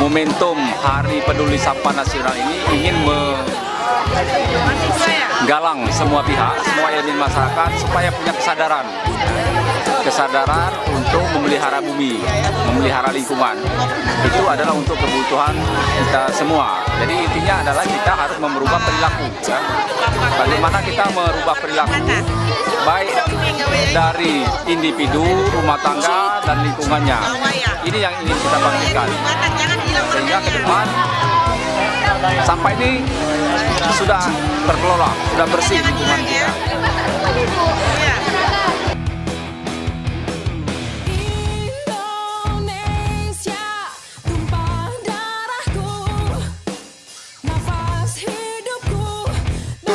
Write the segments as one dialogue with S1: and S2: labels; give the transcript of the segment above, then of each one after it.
S1: momentum Hari Peduli Sampah Nasional ini ingin menggalang semua pihak, semua elemen masyarakat supaya punya kesadaran untuk memelihara bumi, memelihara lingkungan. Itu adalah untuk kebutuhan kita semua. Jadi intinya adalah kita harus merubah perilaku. Ya. Bagaimana kita merubah perilaku, baik dari individu, rumah tangga, dan lingkungannya. Ini yang ingin kita bangkitkan. Sehingga ke depan sampah ini sudah terkelola, sudah bersih lingkungan kita.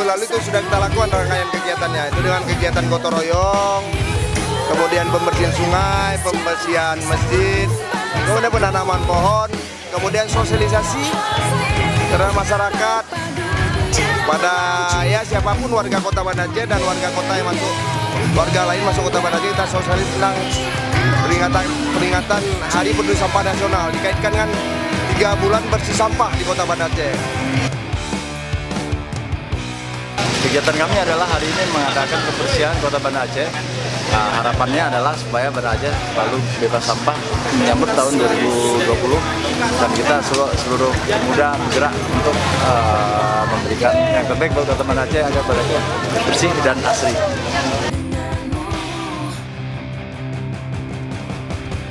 S2: Lalu itu sudah kita lakukan rangkaian kegiatannya, itu dengan kegiatan gotong royong, kemudian pembersihan sungai, pembersihan masjid, kemudian penanaman pohon, kemudian sosialisasi terhadap masyarakat pada siapapun warga Kota Banda Aceh dan warga kota yang masuk, warga lain masuk Kota Banda Aceh, kita sosialisasi tentang peringatan Hari Peduli Sampah Nasional dikaitkan dengan 3 bulan bersih sampah di Kota Banda Aceh.
S3: Kegiatan kami adalah hari ini mengadakan kebersihan Kota Banda Aceh. Nah, harapannya adalah supaya Banda Aceh selalu bebas sampah menyambut tahun 2020 dan kita seluruh pemuda bergerak untuk memberikan yang terbaik buat Kota Banda Aceh agar Banda Aceh bersih dan asri.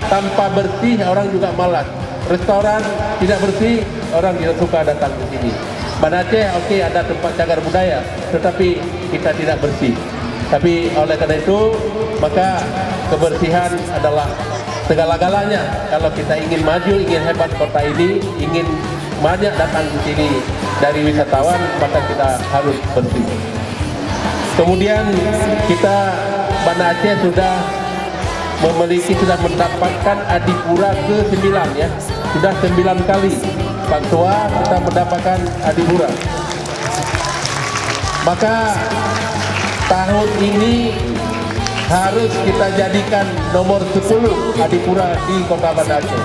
S4: Tanpa bersih orang juga malas. Restoran tidak bersih, orang tidak suka datang ke sini. Banda Aceh oke, ada tempat cagar budaya, tetapi kita tidak bersih. Tapi oleh karena itu, maka kebersihan adalah segala-galanya. Kalau kita ingin maju, ingin hebat kota ini, ingin banyak datang ke sini dari wisatawan, maka kita harus bersih. Kemudian kita Banda Aceh sudah mendapatkan Adipura ke-9 ya. Sudah 9 kali Pak Tua kita mendapatkan Adipura. Maka tahun ini harus kita jadikan nomor 10 Adipura di Kota Banda Aceh.